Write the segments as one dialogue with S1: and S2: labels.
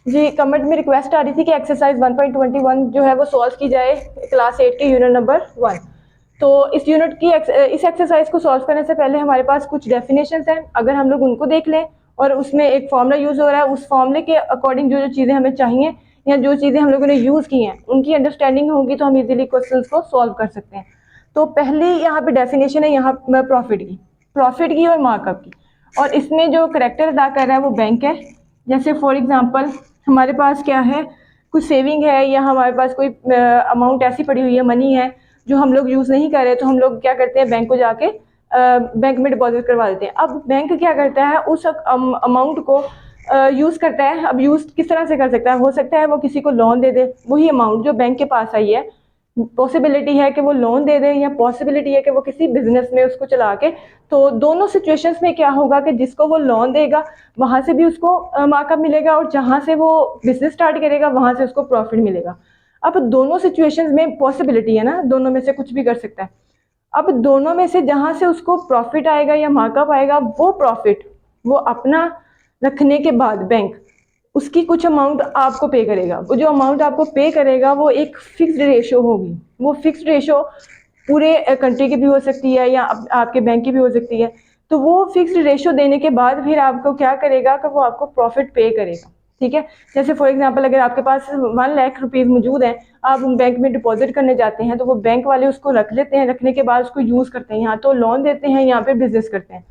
S1: जी, comment में request आ रही थी कि एक्सरसाइज 1.21 जो है वो सॉल्व की जाए क्लास 8 के यूनिट नंबर 1। तो इस यूनिट की इस एक्सरसाइज को सॉल्व करने से पहले हमारे पास कुछ डेफिनेशंस हैं, अगर हम लोग उनको देख लें और उसमें एक फॉर्मूला यूज़ हो रहा है, उस फॉर्मूले के अकॉर्डिंग जो जो चीज़ें हमें चाहिए या जो चीज़ें हम लोगों ने यूज़ की हैं उनकी अंडरस्टैंडिंग होगी तो हम इजीली क्वेश्चन को सॉल्व कर सकते हैं। तो पहली यहाँ पे डेफिनेशन है यहाँ प्रॉफिट की और मार्कअप की, और इसमें जो करेक्टर अदा कर रहा है वो बैंक है। जैसे फॉर एग्जांपल हमारे पास क्या है, कुछ सेविंग है या हमारे पास कोई अमाउंट ऐसी पड़ी हुई है, मनी है जो हम लोग यूज़ नहीं कर रहे, तो हम लोग क्या करते हैं, बैंक को जाके बैंक में डिपॉजिट करवा देते हैं। अब बैंक क्या करता है, उस अमाउंट को यूज़ करता है। अब यूज़ किस तरह से कर सकता है, हो सकता है वो किसी को लोन दे दे, वही अमाउंट जो बैंक के पास आई है, पॉसिबिलिटी है कि वो लोन दे दे या पॉसिबिलिटी है कि वो किसी बिजनेस में उसको चला के, तो दोनों सिचुएशंस में क्या होगा कि जिसको वो लोन देगा वहाँ से भी उसको मार्कअप मिलेगा और जहाँ से वो बिजनेस स्टार्ट करेगा वहाँ से उसको प्रॉफिट मिलेगा। अब दोनों सिचुएशंस में पॉसिबिलिटी है ना, दोनों में से कुछ भी कर सकता है। अब दोनों में से जहाँ से उसको प्रॉफिट आएगा या मार्कअप आएगा, वो प्रॉफिट वो अपना रखने के बाद बैंक उसकी कुछ अमाउंट आपको पे करेगा। वो जो अमाउंट आपको पे करेगा वो एक फिक्स्ड रेशो होगी। वो फिक्स्ड रेशो पूरे कंट्री की भी हो सकती है या आपके बैंक की भी हो सकती है। तो वो फिक्स्ड रेशो देने के बाद फिर आपको क्या करेगा कि वो आपको प्रॉफिट पे करेगा। ठीक है, जैसे फॉर एग्जांपल अगर आपके पास 1 लाख रुपीज़ मौजूद हैं, आप बैंक में डिपॉजिट करने जाते हैं, तो वो बैंक वाले उसको रख लेते हैं, रखने के बाद उसको यूज़ करते हैं, यहाँ तो लोन देते हैं, यहाँ पे बिजनेस करते हैं।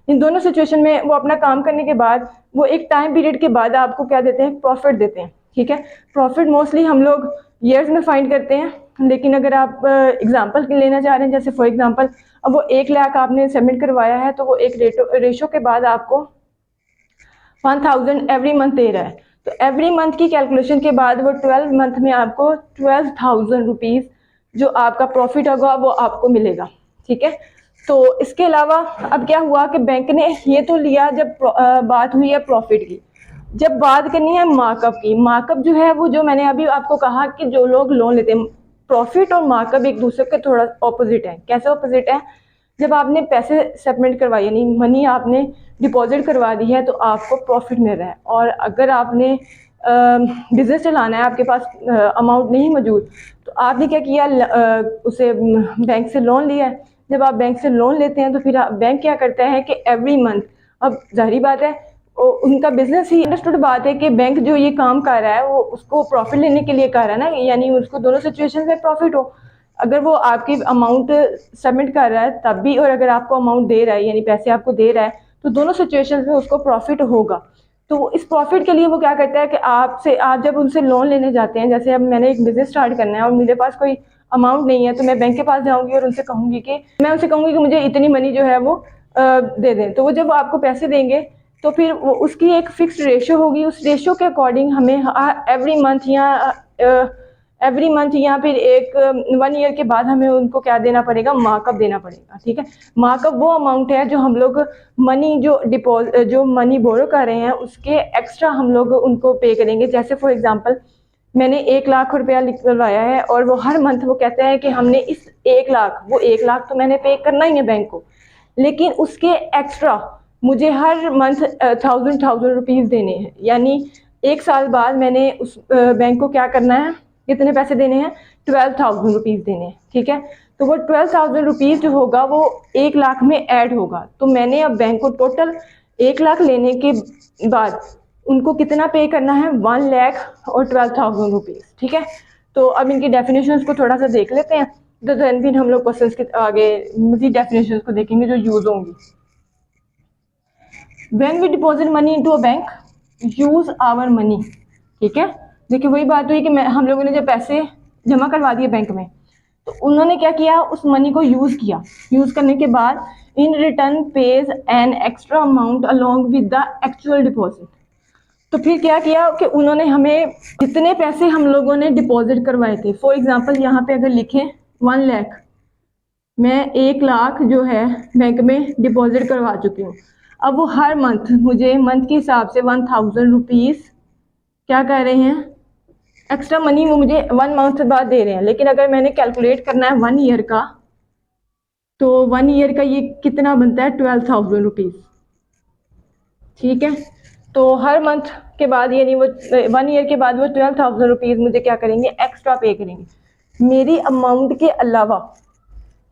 S1: इन दोनों सिचुएशन में वो अपना काम करने के बाद वो एक टाइम पीरियड के बाद आपको क्या देते हैं, प्रॉफिट देते हैं। ठीक है, प्रॉफिट मोस्टली हम लोग ईयर्स में फाइंड करते हैं, लेकिन अगर आप एग्जांपल लेना चाह रहे हैं, जैसे फॉर एग्जांपल अब वो 1 लाख आपने सबमिट करवाया है, तो वो एक रेशो के बाद आपको 1000 एवरी मंथ दे रहा है। तो एवरी मंथ की कैलकुलेशन के बाद वो 12 मंथ में आपको 12,000 रुपीज़ जो आपका प्रॉफिट होगा वो आपको मिलेगा। ठीक है, तो इसके अलावा अब क्या हुआ कि बैंक ने ये तो लिया, जब बात हुई है प्रॉफिट की, जब बात करनी है मार्कअप की। मार्कअप जो है वो जो मैंने अभी आपको कहा कि जो लोग लोन लेते हैं, प्रॉफिट और मार्कअप एक दूसरे के थोड़ा ऑपोजिट है। कैसे ऑपोजिट है, जब आपने पैसे सबमिट करवाए यानी मनी आपने डिपॉजिट करवा दी है तो आपको प्रॉफिट मिल रहा है, और अगर आपने बिजनेस चलाना है, आपके पास अमाउंट नहीं मौजूद, तो आपने क्या किया, उसे बैंक से लोन लिया है। जब आप बैंक से लोन लेते हैं तो फिर बैंक क्या करता है कि एवरी मंथ, अब जाहिर बात है उनका बिजनेस ही अंडरस्टूड बात है कि बैंक जो ये काम कर रहा है वो उसको प्रॉफिट लेने के लिए कर रहा है ना, यानी उसको दोनों सिचुएशन में प्रॉफिट हो। अगर वो आपकी अमाउंट सबमिट कर रहा है तब भी, और अगर आपको अमाउंट दे रहा है यानी पैसे आपको दे रहा है, तो दोनों सिचुएशंस में उसको प्रॉफिट होगा। तो इस प्रॉफिट के लिए वो क्या करता है कि आप जब उनसे लोन लेने जाते हैं, जैसे अब मैंने एक बिजनेस स्टार्ट करना है और मेरे पास कोई अमाउंट नहीं है, तो मैं बैंक के पास जाऊंगी और उनसे कहूंगी कि मुझे इतनी मनी जो है वो दे दें। तो वो जब आपको पैसे देंगे तो फिर वो उसकी एक फिक्स्ड रेशो होगी, उस रेशो के अकॉर्डिंग हमें एवरी मंथ या फिर एक 1 ईयर के बाद हमें उनको क्या देना पड़ेगा, मार्कअप देना पड़ेगा। ठीक है, मार्कअप वो अमाउंट है जो हम लोग मनी जो मनी बोरो कर रहे हैं उसके एक्स्ट्रा हम लोग उनको पे करेंगे। जैसे फॉर एग्जांपल मैंने 1 लाख रुपया निकलवाया है और वो हर मंथ वो कहते हैं कि हमने इस 1 लाख, वो 1 लाख तो मैंने पे करना ही है बैंक को, लेकिन उसके एक्स्ट्रा मुझे हर मंथ 1000 रुपीज़ देने हैं। यानी 1 साल बाद मैंने उस बैंक को क्या करना है, कितने पैसे देने हैं, 12,000 रुपीज़ देने हैं। ठीक है, तो वो 12,000 रुपीज़ जो होगा वो 1 लाख में ऐड होगा। तो मैंने अब बैंक को टोटल 1 लाख लेने के बाद उनको कितना पे करना है, 1 लाख और 12,000 रुपीज़। ठीक है, तो अब इनकी डेफिनेशंस को थोड़ा सा देख लेते हैं, तो देन फिर हम लोग क्वेश्चंस के आगे मज़ीद डेफिनेशंस को देखेंगे जो यूज़ होंगी। When we deposit money into a bank, use our money। ठीक है, देखिए वही बात हुई कि हम लोगों ने जब पैसे जमा करवा दिए बैंक में, तो उन्होंने क्या किया, उस मनी को यूज़ किया। यूज़ करने के बाद in return page an extra amount along with the actual deposit. तो फिर क्या किया कि उन्होंने हमें जितने पैसे हम लोगों ने डिपॉजिट करवाए थे, फॉर एग्जांपल यहाँ पे अगर लिखें 1 लाख, मैं 1 लाख जो है बैंक में डिपॉजिट करवा चुकी हूँ। अब वो हर मंथ मुझे मंथ के हिसाब से 1000 रुपीज़ क्या कह रहे हैं, एक्स्ट्रा मनी वो मुझे 1 मंथ बाद दे रहे हैं। लेकिन अगर मैंने कैलकुलेट करना है 1 ईयर का, तो 1 ईयर का ये कितना बनता है, 12,000 रुपीज़। ठीक है, तो हर मंथ के बाद यानी वो 1 ईयर के बाद वो 12,000 रुपीज़ मुझे क्या करेंगे, एक्स्ट्रा पे करेंगे मेरी अमाउंट के अलावा,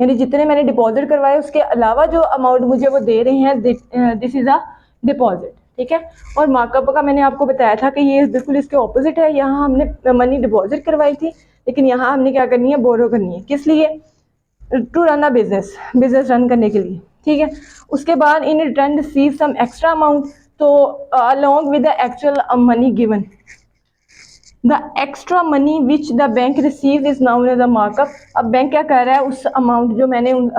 S1: यानी जितने मैंने डिपॉजिट करवाए उसके अलावा जो अमाउंट मुझे वो दे रहे हैं, दिस इज़ अ डिपॉजिट, ठीक है। और मार्कअप का मैंने आपको बताया था कि ये बिल्कुल इसके ऑपोजिट है। यहाँ हमने मनी डिपॉजिट करवाई थी, लेकिन यहाँ हमने क्या करनी है, बोरो करनी है। किस लिए? To run a business run करने के लिए, ठीक है। उसके बाद in return receive some extra amount, तो along with the actual money given, the extra money which the bank receive is known as a markup. अब बैंक क्या कर रहा है, उस अमाउंट जो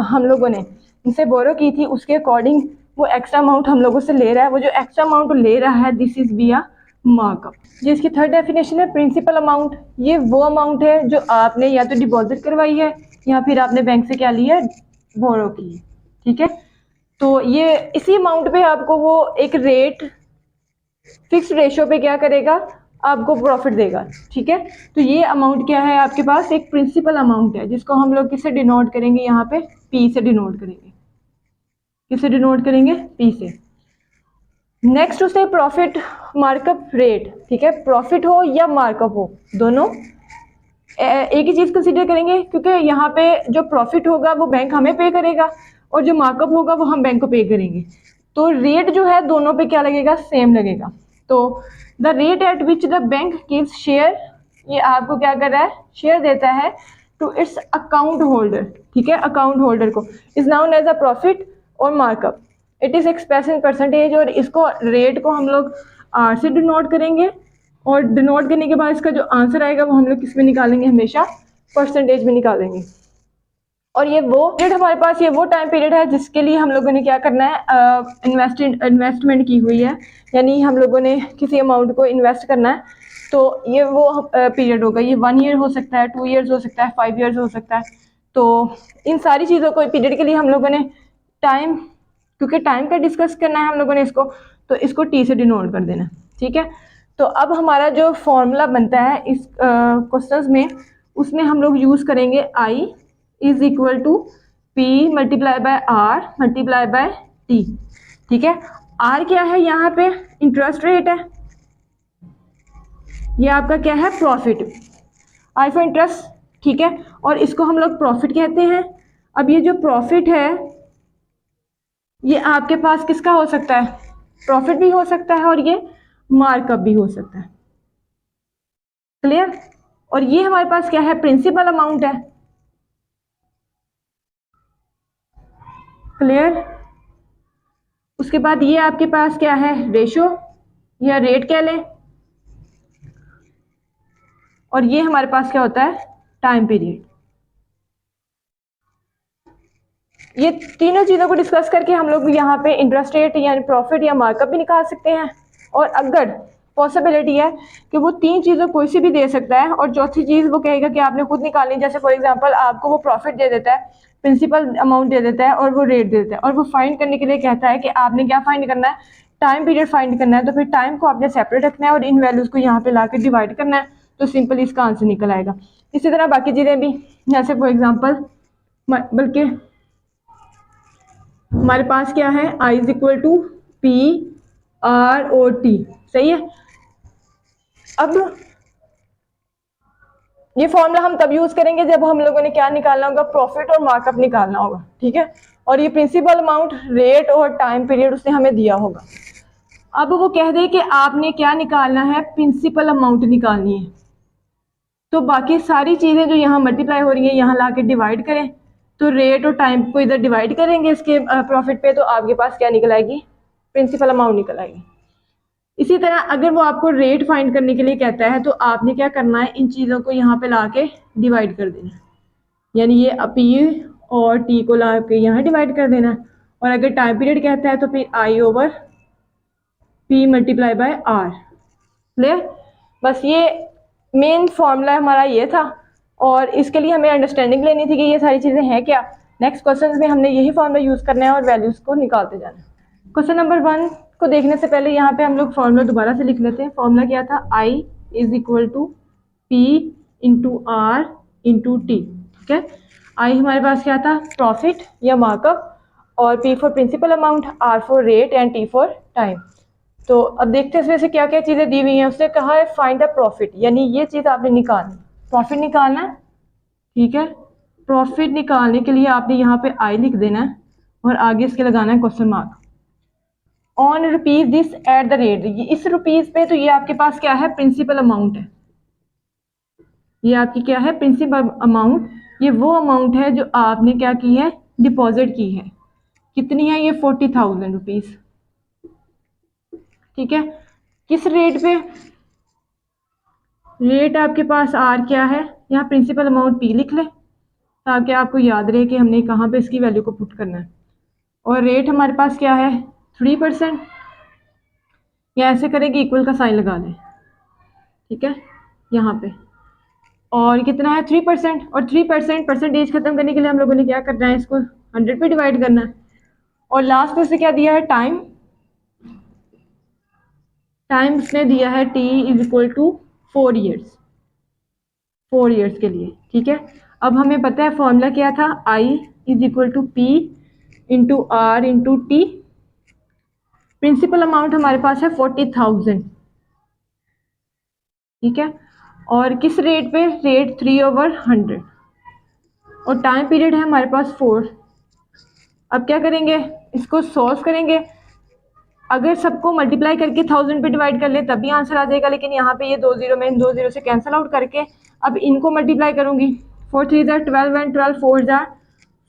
S1: हम लोगों ने उनसे बोरो की थी उसके अकॉर्डिंग वो एक्स्ट्रा अमाउंट हम लोगों से ले रहा है। वो जो एक्स्ट्रा अमाउंट ले रहा है, this is be a markup. जिसकी थर्ड डेफिनेशन है प्रिंसिपल अमाउंट। ये वो अमाउंट है जो आपने या तो डिपॉजिट करवाई है या फिर आपने बैंक से क्या लिया, बोरो की, ठीक है। तो ये इसी अमाउंट पे आपको वो एक रेट फिक्स रेशियो पे क्या करेगा, आपको प्रॉफिट देगा, ठीक है। तो ये अमाउंट क्या है आपके पास, एक प्रिंसिपल अमाउंट है, जिसको हम लोग किससे डिनोट करेंगे, यहाँ पे पी से डिनोट करेंगे। किससे डिनोट करेंगे, पी से। नेक्स्ट उससे प्रॉफिट मार्कअप रेट, ठीक है। प्रॉफिट हो या मार्कअप हो, दोनों एक ही चीज कंसीडर करेंगे, क्योंकि यहाँ पे जो प्रॉफिट होगा वो बैंक हमें पे करेगा और जो मार्कअप होगा वो हम बैंक को पे करेंगे। तो रेट जो है दोनों पे क्या लगेगा, सेम लगेगा। तो the rate at which the bank gives share, ये आपको क्या कर रहा है, शेयर देता है टू इट्स अकाउंट होल्डर, ठीक है। अकाउंट होल्डर को is known as a profit और markup. It is express in percentage, और इसको रेट को हम लोग आर से डिनोट करेंगे, और डिनोट करने के बाद इसका जो आंसर आएगा वो हम लोग किस में निकालेंगे, हमेशा परसेंटेज में निकालेंगे। और ये वो पीरियड हमारे पास, ये वो टाइम पीरियड है जिसके लिए हम लोगों ने क्या करना है, इन्वेस्टमेंट की हुई है, यानी हम लोगों ने किसी अमाउंट को इन्वेस्ट करना है। तो ये वो पीरियड होगा, ये 1 ईयर हो सकता है, 2 ईयर्स हो सकता है, 5 ईयर्स हो सकता है। तो इन सारी चीज़ों को पीरियड के लिए हम लोगों ने टाइम, क्योंकि टाइम का डिस्कस करना है हम लोगों ने इसको, तो इसको टी से डिनोट कर देना, ठीक है। तो अब हमारा जो फॉर्मूला बनता है इस क्वेश्चंस में, उसमें हम लोग यूज़ करेंगे I is equal to P multiply by R multiply by T, ठीक है। आर क्या है, यहाँ पे इंटरेस्ट रेट है, ये आपका क्या है, प्रॉफिट, आई फॉर इंटरेस्ट, ठीक है। और इसको हम लोग प्रॉफिट कहते हैं। अब ये जो प्रॉफिट है ये आपके पास किसका हो सकता है, प्रॉफिट भी हो सकता है और ये मार्कअप भी हो सकता है, क्लियर। और ये हमारे पास क्या है, प्रिंसिपल अमाउंट है, क्लियर। उसके बाद ये आपके पास क्या है, रेशो या रेट कह लें, और ये हमारे पास क्या होता है, टाइम पीरियड। ये तीनों चीज़ों को डिस्कस करके हम लोग यहाँ पे इंटरेस्ट रेट यानी प्रॉफिट या मार्कअप भी निकाल सकते हैं। और अगर पॉसिबिलिटी है कि वो तीन चीज़ों कोई सी भी दे सकता है और चौथी चीज़ वो कहेगा कि आपने खुद निकालनी, जैसे फॉर एग्जांपल आपको वो प्रॉफिट दे देता है, प्रिंसिपल अमाउंट दे देता है और वो रेट दे देता है, और वो फाइंड करने के लिए कहता है कि आपने क्या फाइंड करना है, टाइम पीरियड फाइंड करना है। तो फिर टाइम को आपने सेपरेट रखना है और इन वैल्यूज़ को यहाँ पे ला के डिवाइड करना है, तो सिंपल इसका आंसर निकल आएगा। इसी तरह बाकी चीज़ें भी, जैसे फॉर एग्जाम्पल बल्कि हमारे पास क्या है, I is equal to P R O T, सही है। अब ये फॉर्मूला हम तब यूज करेंगे जब हम लोगों ने क्या निकालना होगा, प्रॉफिट और मार्कअप निकालना होगा, ठीक है। और ये प्रिंसिपल अमाउंट, रेट और टाइम पीरियड उसने हमें दिया होगा। अब वो कह दे कि आपने क्या निकालना है, प्रिंसिपल अमाउंट निकालनी है, तो बाकी सारी चीज़ें जो यहाँ मल्टीप्लाई हो रही है यहाँ ला के डिवाइड करें। तो रेट और टाइम को इधर डिवाइड करेंगे इसके प्रॉफिट पे, तो आपके पास क्या निकल आएगी, प्रिंसिपल अमाउंट निकल आएगी। इसी तरह अगर वो आपको रेट फाइंड करने के लिए कहता है तो आपने क्या करना है, इन चीज़ों को यहाँ पे ला के डिवाइड कर देना है, यानी ये पी और टी को ला के यहाँ डिवाइड कर देना है। और अगर टाइम पीरियड कहता है तो फिर I over P multiply by R, clear. बस ये मेन फॉर्मूला हमारा ये था, और इसके लिए हमें अंडरस्टैंडिंग लेनी थी कि ये सारी चीज़ें हैं क्या। नेक्स्ट क्वेश्चन में हमने यही फॉर्मूला यूज़ करना है और वैल्यूज़ को निकालते जाना है। क्वेश्चन नंबर 1 को देखने से पहले यहाँ पे हम लोग फॉर्मूला दोबारा से लिख लेते हैं। फॉर्मूला क्या था, I is equal to P into R into T, ठीक है। आई हमारे पास क्या था, प्रॉफिट या मार्कअप, और P for principal amount, R for rate and T for time. तो अब देखते हैं इसमें से क्या क्या चीज़ें दी हुई हैं। उसने कहा है फाइंड द प्रॉफिट, यानी ये चीज़ आपने निकालनी, प्रॉफिट निकालना है, ठीक है। प्रॉफिट निकालने के लिए आपने यहाँ पे आई लिख देना है और आगे इसके लगाना है question mark. On rupees this eight the rate, इस रुपीज पे, तो ये आपके पास क्या है, प्रिंसिपल अमाउंट है। ये आपकी क्या है, प्रिंसिपल अमाउंट। ये वो अमाउंट है जो आपने क्या की है, डिपॉजिट की है। कितनी है ये, 40,000 रुपीज, ठीक है। किस रेट पे, रेट आपके पास आर क्या है, यहाँ प्रिंसिपल अमाउंट पी लिख ले ताकि आपको याद रहे कि हमने कहाँ पे इसकी वैल्यू को पुट करना है। और रेट हमारे पास क्या है, 3%, या ऐसे करेंगे इक्वल का साइन लगा लें, ठीक है, यहाँ पे। और कितना है, 3%, और 3% परसेंटेज खत्म करने के लिए हम लोगों ने क्या करना है, इसको 100 पे डिवाइड करना है। और लास्ट में से क्या दिया है, टाइम, टाइम उसने दिया है t is equal to 4 years, 4 years के लिए, ठीक है। अब हमें पता है फॉर्मूला क्या था, I is equal to P into R into T. Principal amount हमारे पास है 40,000, ठीक है। और किस रेट पे, रेट 3/100, और टाइम पीरियड है हमारे पास 4। अब क्या करेंगे, इसको सॉल्व करेंगे। अगर सबको मल्टीप्लाई करके 1000 पे डिवाइड कर ले तब भी आंसर आ जाएगा, लेकिन यहाँ पे ये 2 जीरो में इन 2 जीरो से कैंसिल आउट करके अब इनको मल्टीप्लाई करूंगी। 4 3 12 एंड 12 4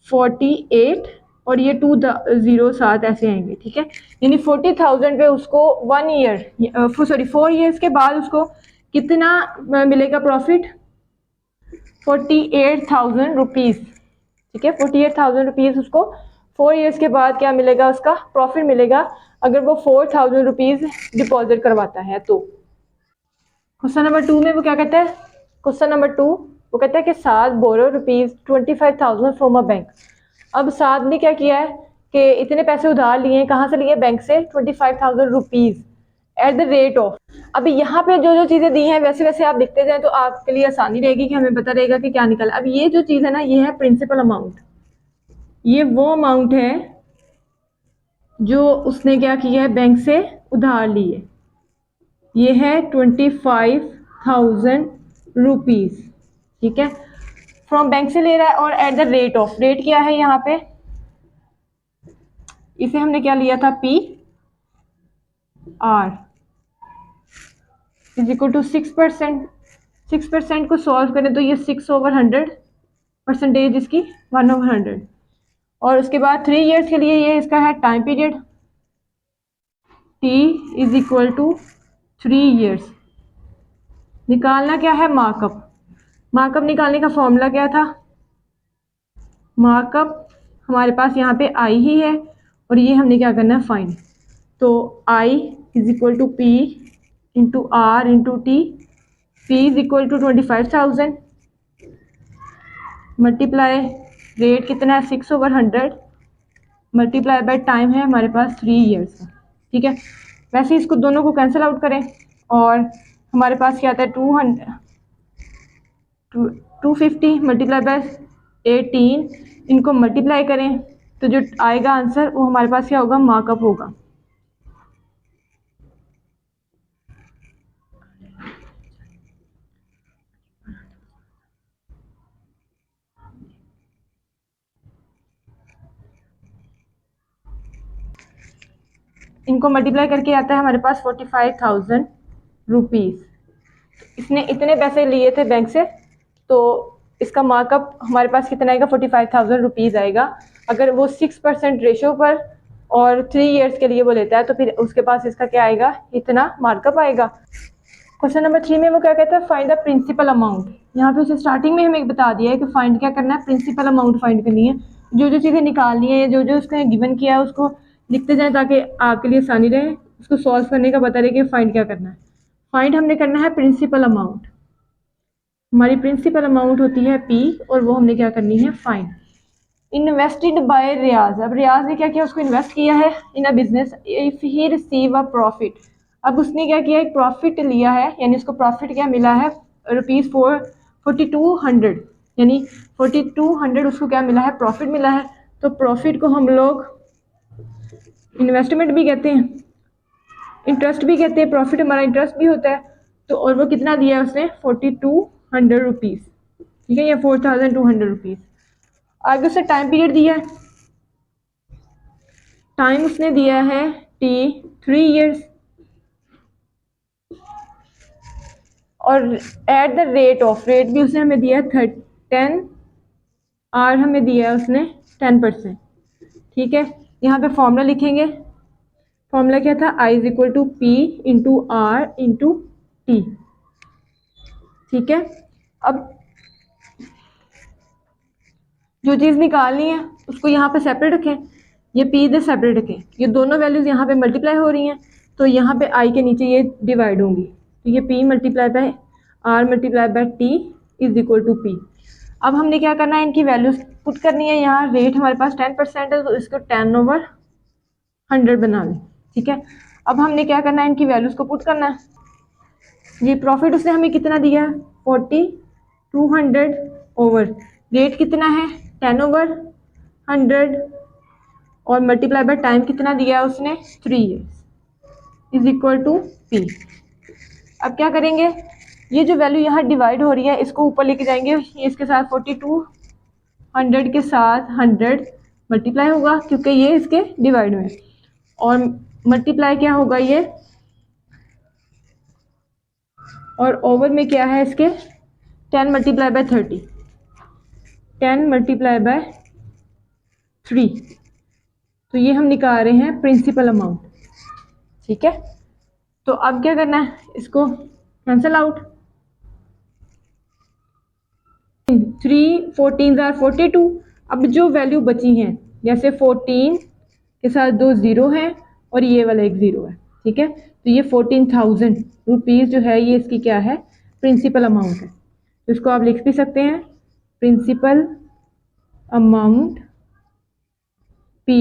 S1: 48, और ये 2 0 7 ऐसे आएंगे, ठीक है। यानी 40,000 पे उसको 1 ईयर, सॉरी 4 ईयर्स के बाद उसको कितना मिलेगा प्रॉफिट, 48,000 रुपीज़, ठीक है। 48,000 रुपीज़ उसको 4 ईयर्स के बाद क्या मिलेगा, उसका प्रॉफिट मिलेगा, अगर वो 4,000 रुपीज़ डिपॉजिट करवाता है तो। क्वेश्चन नंबर 2 में वो क्या कहता है, क्वेश्चन नंबर 2 वो कहता है कि साद बोरो रुपीज़ 25,000 फ्रॉम अ बैंक। अब साद ने क्या किया है कि इतने पैसे उधार लिए, कहाँ से लिए, बैंक से, 25,000 rupees at the rate of. अभी यहाँ पे जो जो चीज़ें दी हैं वैसे वैसे आप लिखते जाएं तो आपके लिए आसानी रहेगी कि हमें पता रहेगा कि क्या निकला। अब ये जो चीज़ है ना, ये है प्रिंसिपल अमाउंट, ये वो अमाउंट है जो उसने क्या किया है, बैंक से उधार लिए। ये है 25,000 रुपीज़, ठीक है, फ्रॉम बैंक से ले रहा है। और at the rate of, rate क्या है यहाँ पे, इसे हमने क्या लिया था, P R is equal to 6%। 6% को सॉल्व करें तो ये 6/100, परसेंटेज इसकी 1/100। और उसके बाद 3 ईयर्स के लिए ये इसका है time period, t is equal to 3 years. निकालना क्या है, मार्कअप। मार्कअप निकालने का फॉर्मूला क्या था, मार्कअप हमारे पास यहाँ पे i ही है, और ये हमने क्या करना है, फाइंड। तो i is equal to p into R into T. p is equal to 25,000 multiply, rate कितना है, 6/100, मल्टीप्लाई बाय टाइम है हमारे पास 3 ईयर्स का, ठीक है। वैसे इसको दोनों को कैंसिल आउट करें और हमारे पास क्या आता है, 250 मल्टीप्लाई बाय 18, इनको मल्टीप्लाई करें तो जो आएगा आंसर वो हमारे पास क्या होगा, मार्कअप होगा। इनको मल्टीप्लाई करके आता है हमारे पास 45,000 रुपीज़। इसने इतने पैसे लिए थे बैंक से, तो इसका मार्कअप हमारे पास कितना आएगा, 45,000 रुपीज़ आएगा। अगर वो 6% रेशो पर और 3 ईयर्स के लिए वो लेता है तो फिर उसके पास इसका क्या आएगा, इतना मार्कअप आएगा। क्वेश्चन नंबर 3 में वो क्या कहता है, फाइंड द प्रिंसिपल अमाउंट। यहाँ पे उसे स्टार्टिंग में हमें बता दिया है कि फाइंड क्या करना है, प्रिंसिपल अमाउंट फाइंड करनी है। जो जो चीज़ें निकालनी है, जो जो उसने गिवन किया है उसको लिखते जाएं ताकि आपके लिए आसानी रहे, उसको सॉल्व करने का पता रहे कि फाइंड क्या करना है। फाइंड हमने करना है प्रिंसिपल अमाउंट। हमारी प्रिंसिपल अमाउंट होती है P, और वो हमने क्या करनी है, फाइंड। इन्वेस्टेड बाय रियाज। अब रियाज ने क्या किया, उसको इन्वेस्ट किया है in a business, if he receive a profit. अब उसने क्या किया, एक प्रॉफिट लिया है, यानी उसको प्रॉफिट क्या मिला है, रुपीज़ 4200, यानी 4200 उसको क्या मिला है, प्रॉफिट मिला है। तो प्रॉफिट को हम लोग इन्वेस्टमेंट भी कहते हैं, इंटरेस्ट भी कहते हैं, प्रॉफिट हमारा इंटरेस्ट भी होता है। तो और वो कितना दिया है उसने, 4200 रुपीज़, ठीक है, या 4200 रुपीज़। आगे उसने टाइम पीरियड दिया है, टाइम उसने दिया है टी 3 ईयर्स, और at the rate of, rate भी उसने हमें दिया है 10, आर हमें दिया है उसने 10%, ठीक है। यहाँ पे फॉर्मूला लिखेंगे, फॉर्मूला क्या था, I is equal to P into R into T, ठीक है। अब जो चीज़ निकालनी है उसको यहाँ पे सेपरेट रखें, ये पी इधर सेपरेट रखें, ये दोनों वैल्यूज़ यहाँ पे मल्टीप्लाई हो रही हैं, तो यहाँ पे आई के नीचे ये डिवाइड होंगी, तो ये P multiply by R multiply by T is equal to P. अब हमने क्या करना है, इनकी वैल्यूज पुट करनी है। यहाँ रेट हमारे पास 10% है, तो इसको 10/100 बना लें, ठीक है। अब हमने क्या करना है, इनकी वैल्यूज को पुट करना है। ये प्रॉफिट उसने हमें कितना दिया है, 4200 ओवर रेट कितना है 10/100, और मल्टीप्लाई बाय टाइम कितना दिया है उसने 3 years is equal to P. अब क्या करेंगे, ये जो वैल्यू यहाँ डिवाइड हो रही है इसको ऊपर लेके जाएंगे, ये इसके साथ 4200 के साथ 100 मल्टीप्लाई होगा क्योंकि ये इसके डिवाइड में, और मल्टीप्लाई क्या होगा ये, और ओवर में क्या है इसके 10 मल्टीप्लाई बाय 30, 10 मल्टीप्लाई बाय 3, तो ये हम निकाल रहे हैं प्रिंसिपल अमाउंट, ठीक है। तो अब क्या करना है, इसको कैंसिल आउट, 3 14 आर 42। अब जो वैल्यू बची हैं, जैसे 14 के साथ 2 ज़ीरो हैं और ये वाला एक ज़ीरो है, ठीक है, तो ये 14,000 रुपीज़ जो है ये इसकी क्या है, प्रिंसिपल अमाउंट है। तो इसको आप लिख भी सकते हैं, principal amount P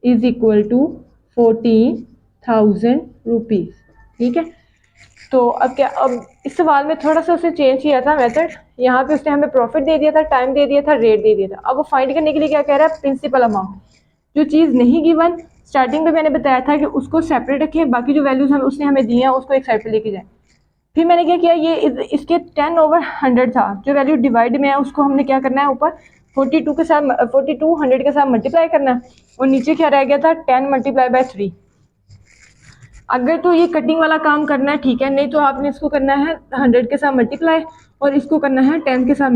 S1: is equal to 14,000 rupees, ठीक है। तो अब क्या, अब इस सवाल में थोड़ा सा उसने चेंज किया था मेथड, यहाँ पे उसने हमें प्रॉफिट दे दिया था, टाइम दे दिया था, रेट दे दिया था। अब वो फाइंड करने के लिए क्या कह रहा है, प्रिंसिपल अमाउंट। जो चीज़ नहीं गिवन, स्टार्टिंग में मैंने बताया था कि उसको सेपरेट रखें, बाकी जो वैल्यूज हम उसने हमें दी हैं उसको एक साइड पे लेके जाएं। फिर मैंने क्या किया, ये इसके 10/100 था, जो वैल्यू डिवाइड में है उसको हमने क्या करना है, ऊपर 42 के साथ 4200 के साथ मल्टीप्लाई करना है, और नीचे क्या रह गया था 10 मल्टीप्लाई बाय 3। अगर तो ये कटिंग वाला काम करना है ठीक है, नहीं तो आपने इसको करना है 100 के साथ मल्टीप्लाई, और इसको करना है 10 के साथ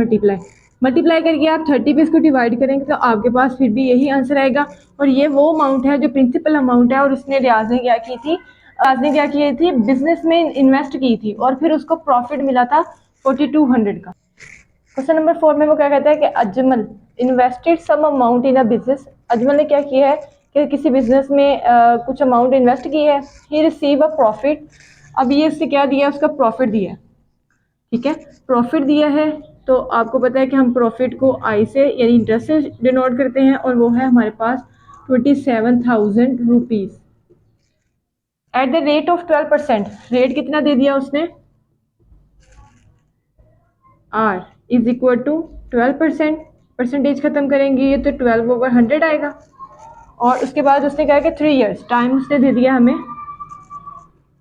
S1: मल्टीप्लाई करके आप 30 पे इसको डिवाइड करेंगे तो आपके पास फिर भी यही आंसर आएगा। और ये वो अमाउंट है जो प्रिंसिपल अमाउंट है, और उसने रियाज ने क्या की थी, रियाज ने क्या की थी, बिजनेस में इन्वेस्ट की थी और फिर उसको प्रॉफिट मिला था 4200 का। क्वेश्चन नंबर 4 में वो क्या कहता है कि Ajmal invested sum amount in a business. Ajmal ने क्या किया है कि किसी बिजनेस में कुछ अमाउंट इन्वेस्ट की है, ही रिसीव अ प्रॉफिट। अब ये इससे क्या दिया, उसका प्रॉफिट दिया है, ठीक है, प्रॉफिट दिया है। तो आपको पता है कि हम प्रॉफिट को आई से यानी इंटरेस्ट से डिनोट करते हैं, और वो है हमारे पास 27,000 rupees at the rate of 12%। Rate कितना दे दिया उसने, R is equal to 12%, percentage खत्म करेंगे ये तो 12/100 आएगा। और उसके बाद उसने कहा कि 3 ईयर्स, टाइम उसने दे दिया हमें,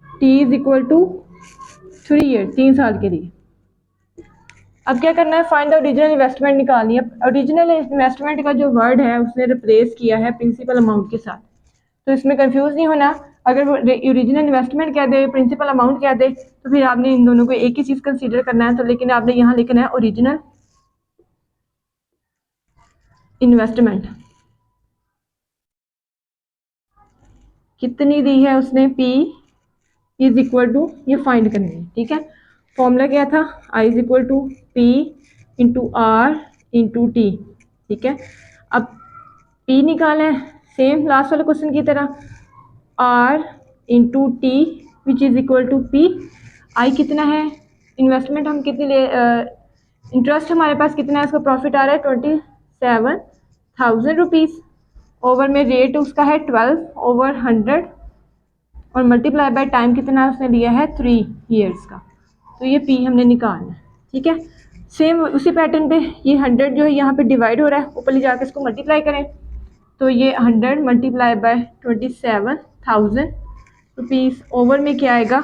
S1: T is equal to 3 year, 3 साल के लिए। अब क्या करना है, फाइंड द ओरिजिनल इन्वेस्टमेंट निकालनी है। ओरिजिनल इन्वेस्टमेंट का जो वर्ड है उसने रिप्लेस किया है प्रिंसिपल अमाउंट के साथ, तो इसमें कंफ्यूज नहीं होना। अगर ओरिजिनल इन्वेस्टमेंट कह दे, प्रिंसिपल अमाउंट कह दे, तो फिर आपने इन दोनों को एक ही चीज़ कंसीडर करना है। तो लेकिन आपने यहाँ लिखना है ओरिजिनल इन्वेस्टमेंट कितनी दी है उसने, P इज इक्वल टू, ये फाइंड करनी है, ठीक है। फॉर्मूला क्या था, I is equal to P into R into T, ठीक है। अब P निकालना है सेम लास्ट वाले क्वेश्चन की तरह, R into T which is equal to P। I कितना है, इन्वेस्टमेंट हम कितनी ले, इंटरेस्ट हमारे पास कितना है, इसका प्रॉफिट आ रहा है 27,000 रुपीज़, ओवर में रेट उसका है 12/100, और मल्टीप्लाई बाय टाइम कितना है उसने लिया है 3 ईयर्स का। तो ये P हमने निकालना है, ठीक है। सेम उसी पैटर्न पे ये 100 जो है यहाँ पे डिवाइड हो रहा है, ऊपर ले जाकर इसको मल्टीप्लाई करें, तो ये 100 मल्टीप्लाई बाय 27,000 रुपीज़ ओवर में क्या आएगा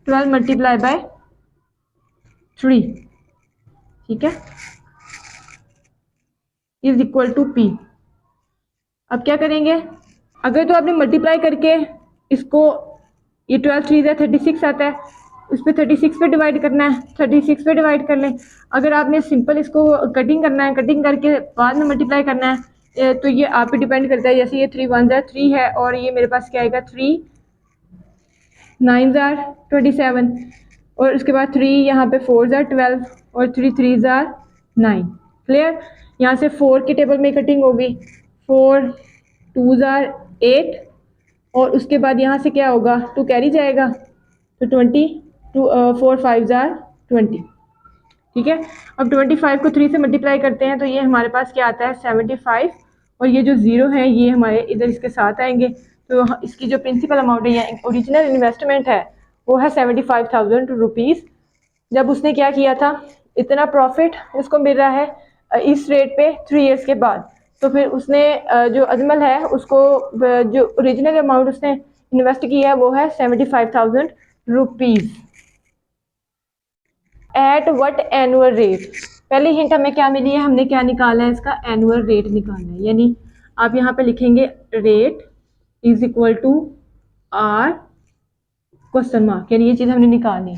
S1: 12 मल्टीप्लाई बाय 3, ठीक है, इज इक्वल टू पी। अब क्या करेंगे, अगर तो आपने मल्टीप्लाई करके इसको, ये 12 3 है 36 आता है, उस पर 36 पे डिवाइड करना है, 36 पे डिवाइड कर लें। अगर आपने सिंपल इसको कटिंग करना है, कटिंग करके बाद में मल्टीप्लाई करना है, तो ये आप पे डिपेंड करता है। जैसे ये 3 1 3 है और ये मेरे पास क्या आएगा 3 9 27, और उसके बाद 3 यहाँ पे 4 12 और 3 3 9। क्लियर। यहाँ से 4 की टेबल में कटिंग होगी, 4 2 8, और उसके बाद यहाँ से क्या होगा 2 कैरी जाएगा तो 20, 4 5 20, ठीक है। अब 25 को 3 से मल्टीप्लाई करते हैं तो ये हमारे पास क्या आता है 75, और ये जो ज़ीरो है ये हमारे इधर इसके साथ आएंगे। तो इसकी जो प्रिंसिपल अमाउंट है या ओरिजिनल इन्वेस्टमेंट है वो है 75,000 रुपीज़। जब उसने क्या किया था, इतना प्रॉफिट उसको मिल रहा है इस रेट पे 3 इयर्स के बाद, तो फिर उसने जो अजमल है उसको जो ओरिजिनल अमाउंट उसने इन्वेस्ट किया है वो है 75,000 rupees. At what annual rate, पहली हिंट हमें क्या मिली है, हमने क्या निकाला है, इसका एनुअल रेट निकालना है। यानी आप यहाँ पे लिखेंगे rate is equal to R question mark, यानी ये चीज़ हमने निकालनी है।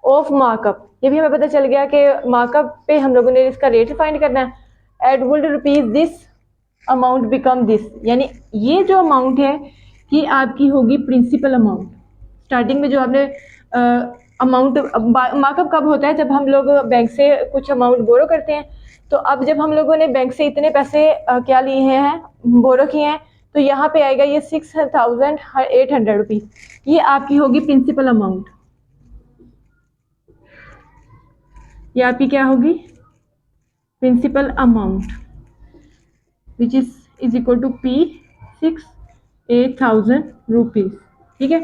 S1: ऑफ मार्कअप, ये भी हमें पता चल गया कि मार्कअप पे हम लोगों ने इसका रेट फाइंड करना है। At would rupees this amount become this, यानी ये जो अमाउंट है ये आपकी होगी प्रिंसिपल अमाउंट। स्टार्टिंग में जो आपने अमाउंट, मार्कअप कब होता है, जब हम लोग बैंक से कुछ अमाउंट बोरो करते हैं। तो अब जब हम लोगों ने बैंक से इतने पैसे क्या लिए हैं, बोरो किए हैं, तो यहाँ पे आएगा ये 6,800 रुपीज़, ये आपकी होगी प्रिंसिपल अमाउंट। ये आपकी क्या होगी principal amount which is equal to P 6,800 rupees, ठीक है।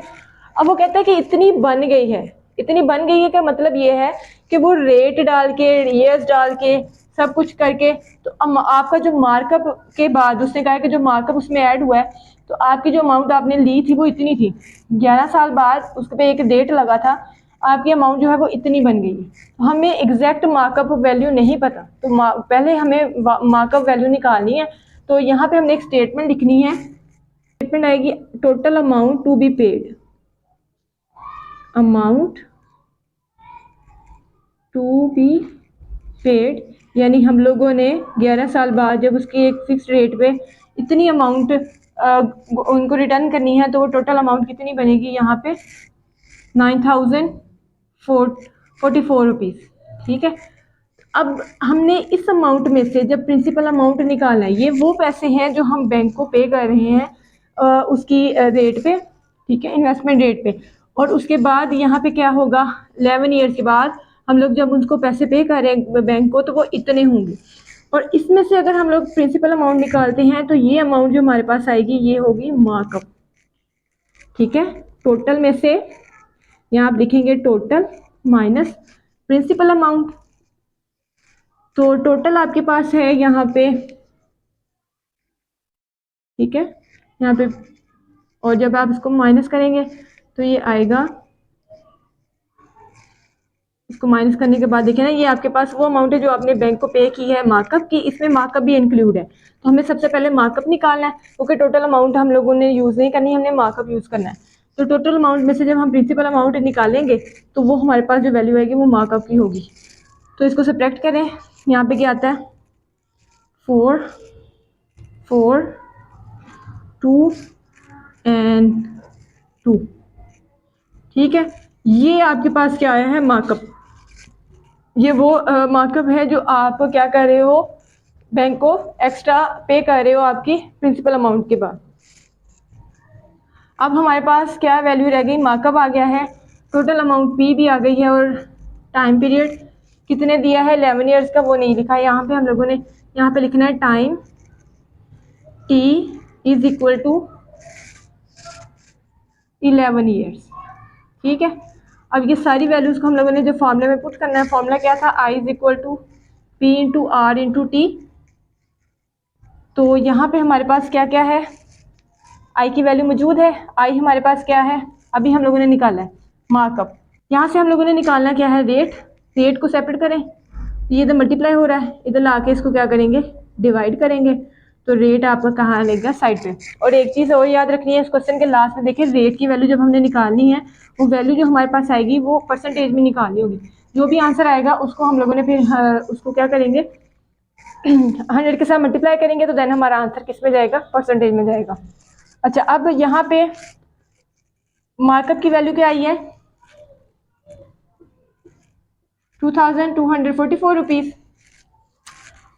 S1: अब वो कहता है कि इतनी बन गई है, इतनी बन गई है का मतलब ये है कि वो रेट डाल के, ईयर्स डाल के, सब कुछ करके, तो आपका जो मार्कअप के बाद उसने कहा कि जो मार्कअप उसमें ऐड हुआ है, तो आपकी जो अमाउंट आपने ली थी वो इतनी थी। 11 साल बाद उस पर एक डेट लगा था, आपकी अमाउंट जो है वो इतनी बन गई है। तो हमें एग्जैक्ट मार्कअप वैल्यू नहीं पता, तो पहले हमें मार्कअप वैल्यू निकालनी है। तो यहाँ पे हमने एक स्टेटमेंट लिखनी है, स्टेटमेंट आएगी total amount to be paid, amount to be paid, यानी हम लोगों ने 11 साल बाद जब उसकी एक फिक्स रेट पे इतनी अमाउंट उनको रिटर्न करनी है, तो वो टोटल अमाउंट कितनी बनेगी यहाँ पे 9,044 रुपीज़, ठीक है। अब हमने इस अमाउंट में से जब प्रिंसिपल अमाउंट निकालना है, ये वो पैसे हैं जो हम बैंक को पे कर रहे हैं उसकी रेट पे, ठीक है, इन्वेस्टमेंट रेट पे। और उसके बाद यहाँ पे क्या होगा 11 ईयर्स के बाद हम लोग जब उनको पैसे पे कर रहे हैं बैंक को, तो वो इतने होंगे। और इसमें से अगर हम लोग प्रिंसिपल अमाउंट निकालते हैं तो ये अमाउंट जो हमारे पास आएगी ये होगी मार्कअप, ठीक है। टोटल में से यहाँ आप लिखेंगे टोटल माइनस प्रिंसिपल अमाउंट, तो टोटल आपके पास है यहाँ पे, ठीक है, यहाँ पे। और जब आप इसको माइनस करेंगे तो ये आएगा, इसको माइनस करने के बाद देखिए ना, ये आपके पास वो अमाउंट है जो आपने बैंक को पे की है मार्कअप की, इसमें मार्कअप भी इंक्लूड है। तो हमें सबसे पहले मार्कअप निकालना है, क्योंकि टोटल अमाउंट हम लोगों ने यूज़ नहीं करनी, हमने मार्कअप यूज़ करना है। तो टोटल अमाउंट में से जब हम प्रिंसिपल अमाउंट निकालेंगे तो वो हमारे पास जो वैल्यू आएगी वो मार्कअप की होगी। तो इसको सब्ट्रैक्ट करें, यहाँ पे क्या आता है 4 4 2 एंड 2, ठीक है। ये आपके पास क्या आया है मार्कअप, ये वो मार्कअप है जो आप क्या कर रहे हो, बैंक को एक्स्ट्रा पे कर रहे हो आपकी प्रिंसिपल अमाउंट के बाद। अब हमारे पास क्या वैल्यू रह गई, मार्कअप आ गया है, टोटल अमाउंट पी भी आ गई है, और टाइम पीरियड कितने दिया है 11 ईयर्स का वो नहीं लिखा है यहाँ पे। हम लोगों ने यहाँ पे लिखना है time T is equal to 11 years, ठीक है। अब ये सारी वैल्यूज़ को हम लोगों ने जो फॉर्मूले में पुट करना है, फॉर्मूला क्या था, I is equal to P into R into T. तो यहाँ पे हमारे पास क्या क्या है, आई की वैल्यू मौजूद है, आई हमारे पास क्या है, अभी हम लोगों ने निकाला है मार्कअप। यहाँ से हम लोगों ने निकालना क्या है, रेट। रेट को सेपरेट करें, ये इधर मल्टीप्लाई हो रहा है, इधर ला के इसको क्या करेंगे, डिवाइड करेंगे। तो रेट आपका कहाँ आएगा, साइड पे। और एक चीज़ और याद रखनी है, इस क्वेश्चन के लास्ट में देखिए, रेट की वैल्यू जब हमने निकालनी है, वो वैल्यू जो हमारे पास आएगी वो परसेंटेज में निकालनी होगी। जो भी आंसर आएगा उसको हम लोगों ने फिर उसको क्या करेंगे 100 के साथ मल्टीप्लाई करेंगे, तो देन हमारा आंसर किस में जाएगा, परसेंटेज में जाएगा। अच्छा, अब यहाँ पे मार्कअप की वैल्यू क्या आई है, 2244 रुपीज़।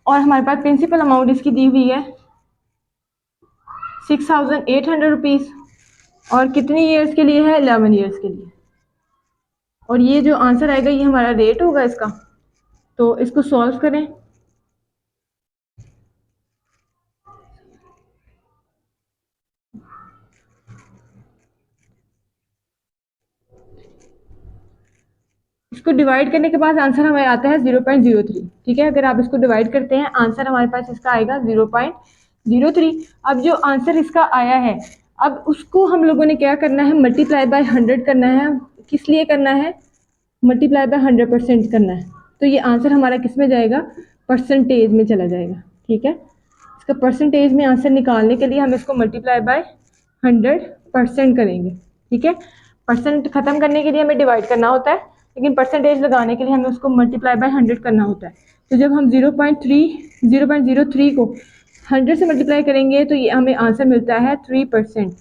S1: और हमारे पास प्रिंसिपल अमाउंट इसकी दी हुई है 6800 रुपीज़। और कितनी ईयर्स के लिए है, 11 ईयर्स के लिए। और ये जो आंसर आएगा ये हमारा रेट होगा इसका। तो इसको सॉल्व करें। इसको डिवाइड करने के बाद आंसर हमें आता है 0.03। ठीक है, अगर आप इसको डिवाइड करते हैं आंसर हमारे पास इसका आएगा 0.03। अब जो आंसर इसका आया है, अब उसको हम लोगों ने क्या करना है, मल्टीप्लाई बाय 100 करना है। किस लिए करना है, मल्टीप्लाई बाय 100% करना है। तो ये आंसर हमारा किस में जाएगा, परसेंटेज में चला जाएगा। ठीक है, इसका परसेंटेज में आंसर निकालने के लिए हम इसको मल्टीप्लाई बाय 100% करेंगे। ठीक है, परसेंट खत्म करने के लिए हमें डिवाइड करना होता है, लेकिन परसेंटेज लगाने के लिए हमें उसको मल्टीप्लाई बाय 100 करना होता है। तो जब हम 0.03 को 100 से मल्टीप्लाई करेंगे तो ये हमें आंसर मिलता है 3%।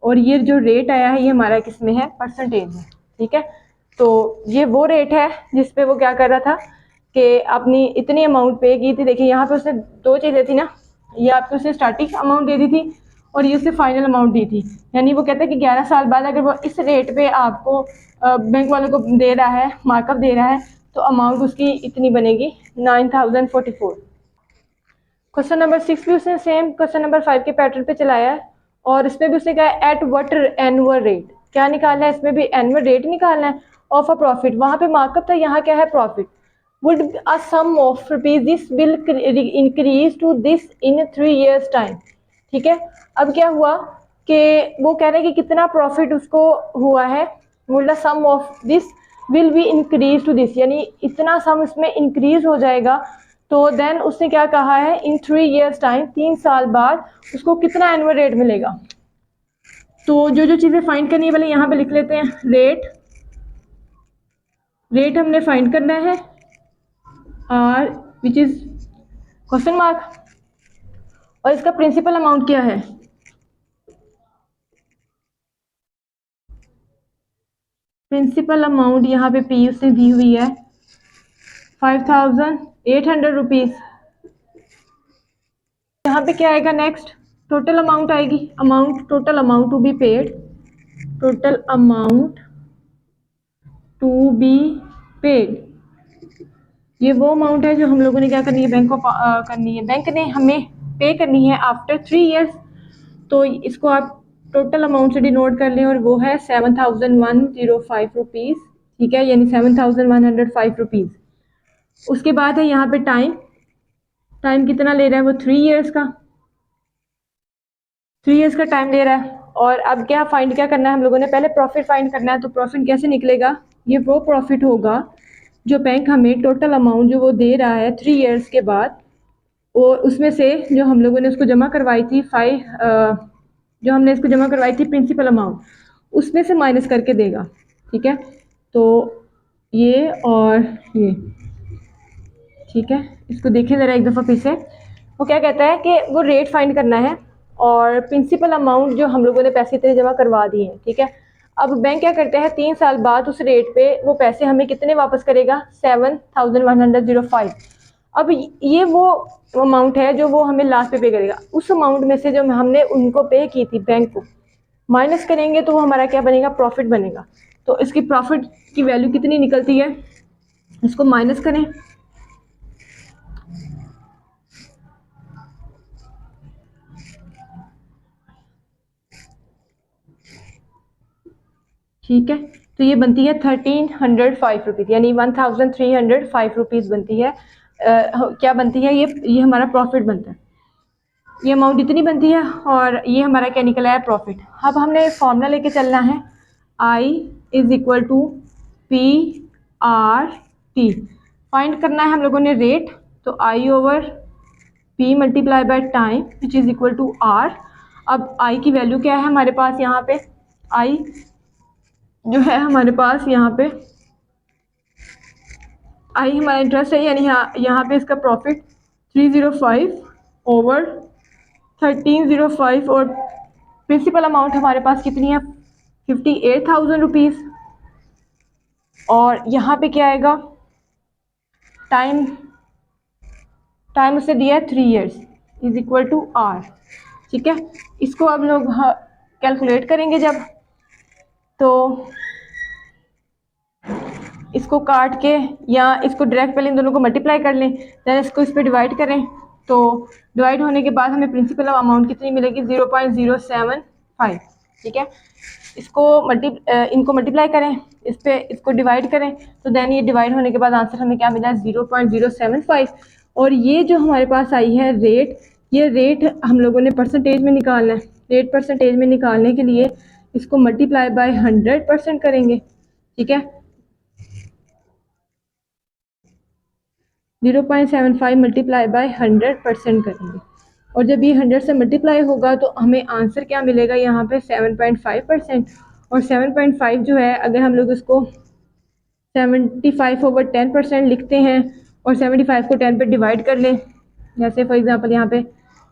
S1: और ये जो रेट आया है ये हमारा किस में है, परसेंटेज में। ठीक है, तो ये वो रेट है जिस पे वो क्या कर रहा था कि अपनी इतनी अमाउंट पे की थी। देखिए यहाँ पे उसने दो चीज़ें थी ना, ये आपको उसने स्टार्टिंग अमाउंट दे दी थी और ये उससे फाइनल अमाउंट दी थी। यानी वो कहता है कि 11 साल बाद अगर वो इस रेट पे आपको बैंक वालों को दे रहा है, मार्कअप दे रहा है, तो अमाउंट उसकी इतनी बनेगी 9044। क्वेश्चन नंबर 6 भी उसने सेम क्वेश्चन नंबर 5 के पैटर्न पे चलाया है और इसमें भी उसने कहा है एट व्हाट एनुअल रेट। क्या निकालना है, इसमें भी एनुअल रेट निकालना है ऑफ अ प्रॉफिट। वहाँ पे मार्कअप था, यहाँ क्या है, profit. Would a sum of rupees this will increase to this in 3 years time. ठीक है, अब क्या हुआ कि वो कह रहे हैं कि कितना प्रॉफिट उसको हुआ है, would a sum of this will be increase to this, यानी इतना सम इसमें इंक्रीज हो जाएगा। तो देन उसने क्या कहा है, इन 3 years टाइम, 3 साल बाद उसको कितना एनुअल रेट मिलेगा। तो जो जो चीज़ें फाइंड करनी है पहले यहाँ पे लिख लेते हैं। रेट, रेट हमने फाइंड करना है, R which is question mark. और इसका प्रिंसिपल अमाउंट क्या है, प्रिंसिपल अमाउंट यहाँ पे पी उसने दी हुई है 5800 रुपीज़। यहाँ पे क्या आएगा नेक्स्ट, टोटल अमाउंट आएगी, amount, total amount to be paid, total amount to be paid. ये वो अमाउंट है जो हम लोगों ने क्या करनी है, बैंक को करनी है, बैंक ने हमें पे करनी है आफ्टर 3 years। तो इसको आप टोटल अमाउंट से डिनोट कर लें और वो है 7105 रुपीज़। ठीक है, यानी 7105 रुपीज़। उसके बाद है यहाँ पे टाइम, टाइम कितना ले रहा है वो 3 years का, 3 years का टाइम ले रहा है। और अब क्या फाइंड क्या करना है हम लोगों ने, पहले प्रॉफिट फाइंड करना है। तो प्रॉफिट कैसे निकलेगा, ये वो प्रॉफिट होगा जो बैंक हमें टोटल अमाउंट जो वो दे रहा है 3 years के बाद, और उसमें से जो हम लोगों ने उसको जमा करवाई थी जो हमने इसको जमा करवाई थी प्रिंसिपल अमाउंट, उसमें से माइनस करके देगा। ठीक है, तो ये और ये, ठीक है, इसको देखें ज़रा एक दफ़ा फिर से। वो क्या कहता है कि वो रेट फाइंड करना है और प्रिंसिपल अमाउंट जो हम लोगों ने पैसे इतने जमा करवा दिए हैं। ठीक है, अब बैंक क्या करते हैं, 3 साल बाद उस रेट पे वो पैसे हमें कितने वापस करेगा, 7105। अब ये वो अमाउंट है जो वो हमें लास्ट पे करेगा। उस अमाउंट में से जो हमने उनको पे की थी बैंक को माइनस करेंगे तो वो हमारा क्या बनेगा, प्रॉफिट बनेगा। तो इसकी प्रॉफिट की वैल्यू कितनी निकलती है, इसको माइनस करें। ठीक है, तो ये बनती है 1305 रुपीज़, यानी 1305 रुपीज़ बनती है। क्या बनती है, ये हमारा प्रॉफिट बनता है। ये अमाउंट इतनी बनती है और ये हमारा क्या निकला है, प्रॉफिट। अब हमने फॉर्मूला लेके चलना है, I is equal to P R T. Find करना है हम लोगों ने रेट, तो I over P multiply by time which is equal to R. अब आई की वैल्यू क्या है हमारे पास यहाँ पे, आई जो है हमारे पास यहाँ पे, आई हमारा इंटरेस्ट है, यानी यहाँ पे इसका प्रॉफिट 305 ओवर 1305, और प्रिंसिपल अमाउंट हमारे पास कितनी है, 58,000 रुपीज़। और यहाँ पे क्या आएगा, टाइम टाइम उससे दिया है 3 years is equal to R. ठीक है, इसको अब लोग कैलकुलेट करेंगे जब, तो इसको काट के या इसको डायरेक्ट पहले इन दोनों को मल्टीप्लाई कर लें, देन इसको इस पर डिवाइड करें, तो डिवाइड होने के बाद हमें प्रिंसिपल अमाउंट कितनी मिलेगी, 0.075। ठीक है, इसको इनको मल्टीप्लाई करें, इस पे इसको डिवाइड करें, तो देन ये डिवाइड होने के बाद आंसर हमें क्या मिला है, 0.075। और ये जो हमारे पास आई है रेट, ये रेट हम लोगों ने परसेंटेज में निकालना है। रेट परसेंटेज में निकालने के लिए इसको मल्टीप्लाई बाय 100% करेंगे। ठीक है, 0.75 मल्टीप्लाई बाय 100% करेंगे, और जब ये 100 से मल्टीप्लाई होगा तो हमें आंसर क्या मिलेगा यहाँ पे, 7.5%। और 7.5 जो है, अगर हम लोग उसको 75 ओवर 10% लिखते हैं और 75 को 10 पे डिवाइड कर लें, जैसे फॉर एग्जांपल यहाँ पे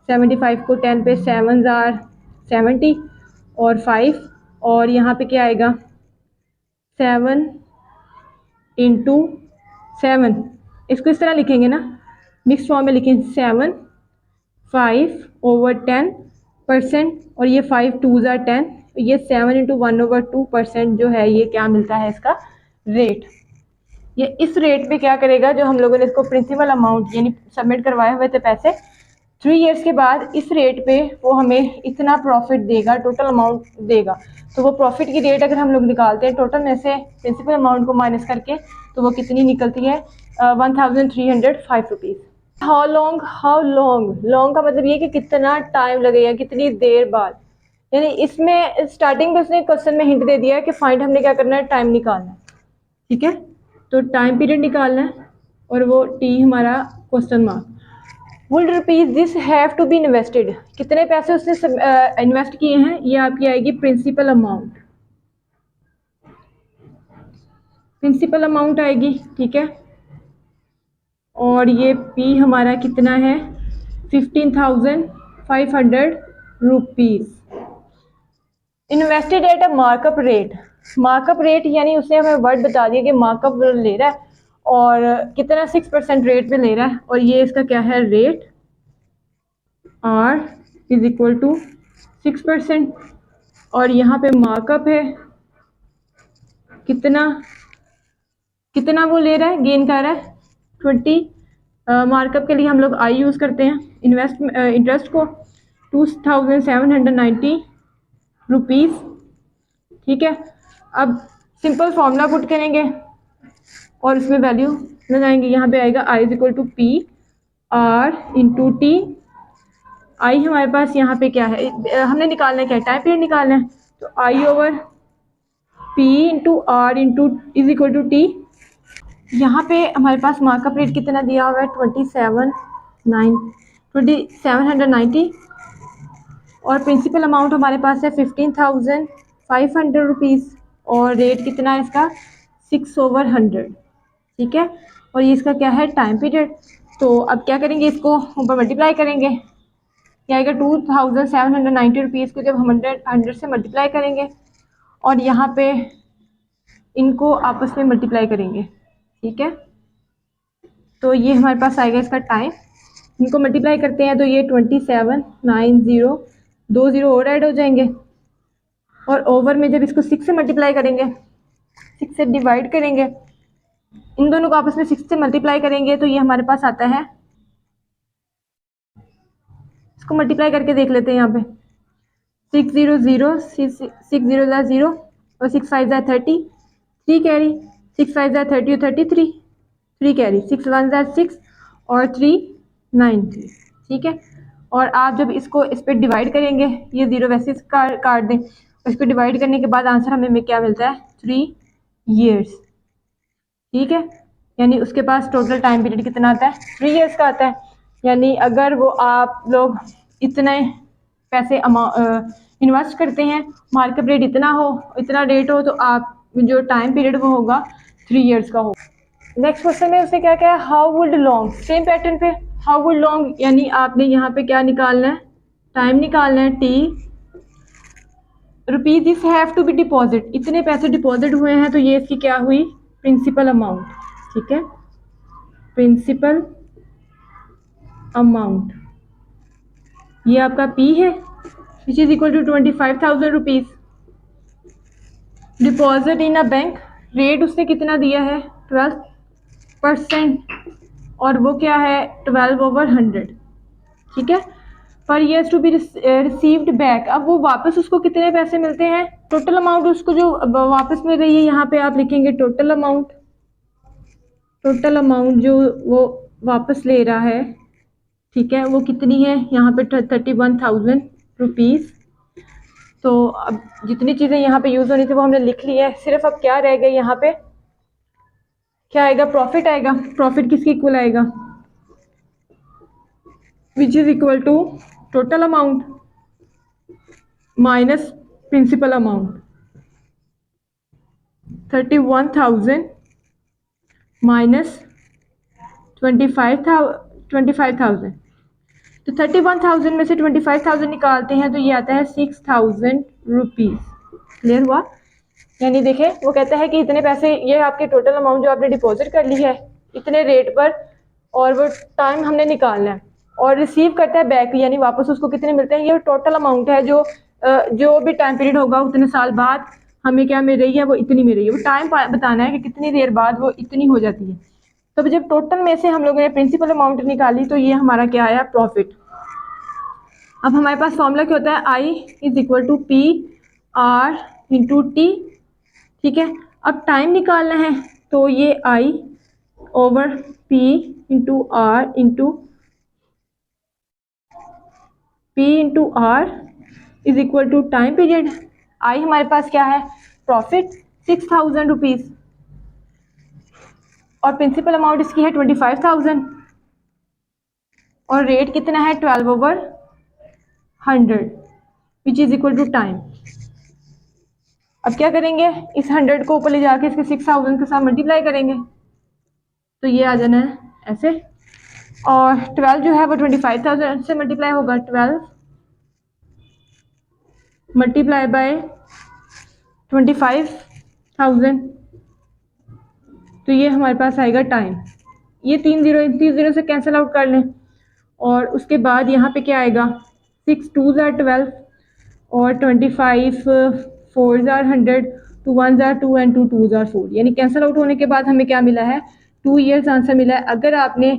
S1: 75 को 10 पे 7 आर 70 और 5, और यहाँ पे क्या आएगा 7 इंटू 7, इसको इस तरह लिखेंगे ना, मिक्स फॉर्म में लिखें, 7 5 ओवर 10%, और ये 5 2 आर 10, ये 7 इंटू 1 ओवर 2% जो है, ये क्या मिलता है इसका रेट। ये इस रेट पे क्या करेगा, जो हम लोगों ने इसको प्रिंसिपल अमाउंट यानी सबमिट करवाए हुए थे पैसे, 3 years के बाद इस रेट पे वो हमें इतना प्रॉफिट देगा, टोटल अमाउंट देगा। तो वो प्रॉफिट की रेट अगर हम लोग निकालते हैं टोटल में से प्रिंसिपल अमाउंट को माइनस करके, तो वो कितनी निकलती है, 1305 रुपीज़। हाउ लॉन्ग, लॉन्ग का मतलब ये कि कितना टाइम लगेगा, कितनी देर बाद। यानी इसमें स्टार्टिंग में उसने क्वेश्चन में हिंट दे दिया है कि फाइंड हमने क्या करना है, टाइम निकालना है। ठीक है, तो टाइम पीरियड निकालना है, और वो टी हमारा question mark. Would rupees this have to be invested, कितने पैसे उसने इन्वेस्ट किए हैं, ये आपकी आएगी प्रिंसिपल अमाउंट, प्रिंसिपल अमाउंट आएगी। ठीक है, और ये पी हमारा कितना है, 15,500 rupees. Invested at a markup rate, markup rate यानी उसने हमें वर्ड बता दिया कि मार्कअप ले रहा है और कितना 6% रेट पे ले रहा है, और ये इसका क्या है rate, R is equal to 6%, और यहाँ पे मार्कअप है कितना, कितना वो ले रहा है, गेन कर रहा है 20। मार्कअप के लिए हम लोग आई यूज़ करते हैं, इंटरेस्ट को 2,790 रुपीज़। ठीक है, अब सिंपल फार्मूला पुट करेंगे और उसमें वैल्यू लगाएंगे, यहाँ पे आएगा I is equal to P R into T. I हमारे पास यहाँ पे क्या है, हमने निकालना है क्या, टाइम पीरियड निकालना है, तो I over P into R into is equal to T. यहाँ पे हमारे पास मार्कअप रेट कितना दिया हुआ है, 2790, और प्रिंसिपल अमाउंट हमारे पास है 15,500 रुपीज़, और रेट कितना है इसका 6 ओवर 100। ठीक है, और ये इसका क्या है टाइम पीरियड। तो अब क्या करेंगे, इसको ऊपर मल्टीप्लाई करेंगे, क्या आएगा 2,790 रुपीज़ को जब हम 100 से मल्टीप्लाई करेंगे और यहाँ पे इनको आपस में मल्टीप्लाई करेंगे। ठीक है, तो ये हमारे पास आएगा इसका टाइम, इनको मल्टीप्लाई करते हैं तो ये 2790, 2 0 और ऐड हो जाएंगे, और ओवर में जब इसको 6 से मल्टीप्लाई करेंगे, 6 से डिवाइड करेंगे, इन दोनों को आपस में 6 से मल्टीप्लाई करेंगे, तो ये हमारे पास आता है, इसको मल्टीप्लाई करके देख लेते हैं, यहाँ पे 6 0 0 6 0 0 और 6 5 30, 3 कैरी, 6 5 30 और 33, 3 कैरी, 6 1 6 और 3 9 3। ठीक है, और आप जब इसको इस पर डिवाइड करेंगे, ये ज़ीरो वैसे काट दें, इसको डिवाइड करने के बाद आंसर हमें क्या मिलता है 3 years। ठीक है, यानी उसके पास टोटल टाइम पीरियड कितना आता है 3 years का आता है। यानी अगर वो आप लोग इतने पैसे इन्वेस्ट करते हैं, मार्केट रेट इतना हो, इतना रेट हो, तो आप जो टाइम पीरियड वो होगा 3 years का होगा। नेक्स्ट क्वेश्चन में उसने क्या कहा, how would long, same pattern पे हाउ वुड लॉन्ग, यानी आपने यहाँ पे क्या निकालना है, टाइम निकालना है T, rupees this have to be deposit, इतने पैसे डिपॉजिट हुए हैं, तो ये इसकी क्या हुई प्रिंसिपल अमाउंट। ठीक है, प्रिंसिपल अमाउंट ये आपका पी है, which is equal to 25,000 rupees. Deposit in a bank, rate उसने कितना दिया है 12%, और वो क्या है 12/100। ठीक है, per years to be received back, अब वो वापस उसको कितने पैसे मिलते हैं, टोटल अमाउंट उसको जो वापस मिल रही है, यहाँ पे आप लिखेंगे टोटल अमाउंट, टोटल अमाउंट जो वो वापस ले रहा है। ठीक है, वो कितनी है यहाँ पे 31,000 रुपीज़। तो अब जितनी चीज़ें यहाँ पे यूज़ होनी थी वो हमने लिख ली है, सिर्फ अब क्या रह गया यहाँ पे, क्या आएगा प्रॉफिट आएगा। प्रॉफिट किसके इक्वल आएगा, which is equal to total amount minus principal amount, 31,000 minus 25,000। तो 31,000 में से 25,000 निकालते हैं तो ये आता है 6,000 रुपीज़। क्लियर हुआ, यानी देखें वो कहता है कि इतने पैसे, ये आपके टोटल अमाउंट जो आपने डिपॉजिट कर ली है इतने रेट पर, और वो टाइम हमने निकालना है, और रिसीव करता है बैक, यानी वापस उसको कितने मिलते हैं, ये टोटल अमाउंट है जो भी टाइम पीरियड होगा उतने साल बाद हमें क्या मिल रही है, वो इतनी मिल रही है। वो टाइम बताना है कि कितनी देर बाद वो इतनी हो जाती है। तो जब टोटल में से हम लोगों ने प्रिंसिपल अमाउंट निकाली तो ये हमारा क्या आया प्रॉफिट। अब हमारे पास फॉर्मूला क्या होता है, I is equal to P R into T. ठीक है, अब टाइम निकालना है तो ये I over P into R is equal to time period. I हमारे पास क्या है प्रॉफिट 6,000 रुपीज़, और प्रिंसिपल अमाउंट इसकी है 25,000, और रेट कितना है 12/100 which is equal to time. अब क्या करेंगे, इस 100 को ऊपर ले जाके इसके 6,000 के साथ मल्टीप्लाई करेंगे, तो ये आ जाना है ऐसे, और 12 जो है वो 25,000 से मल्टीप्लाई होगा, 12 मल्टीप्लाई बाय 25,000, तो ये हमारे पास आएगा टाइम। ये 3 जीरो से कैंसिल आउट कर लें, और उसके बाद यहाँ पे क्या आएगा 6 2s are 12 और 25 4s are 100, 2 1s are 2 and 2 2s are 4, यानी कैंसिल आउट होने के बाद हमें क्या मिला है 2 years आंसर मिला है। अगर आपने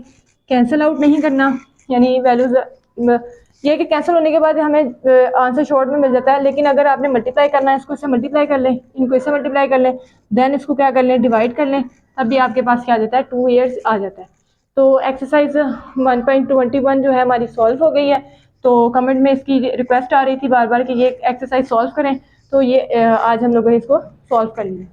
S1: कैंसिल आउट नहीं करना, यानी वैल्यूज ये कि कैंसिल होने के बाद हमें आंसर शॉर्ट में मिल जाता है, लेकिन अगर आपने मल्टीप्लाई करना है, इसको इससे मल्टीप्लाई कर लें, इनको इससे मल्टीप्लाई कर लें, देन इसको क्या कर लें डिवाइड कर लें, तब भी आपके पास क्या आ जाता है 2 years आ जाता है। तो एक्सरसाइज 1.21 जो है हमारी सॉल्व हो गई है। तो कमेंट में इसकी रिक्वेस्ट आ रही थी बार बार कि ये एक्सरसाइज सॉल्व करें, तो ये आज हम लोगों ने इसको सॉल्व कर लिया।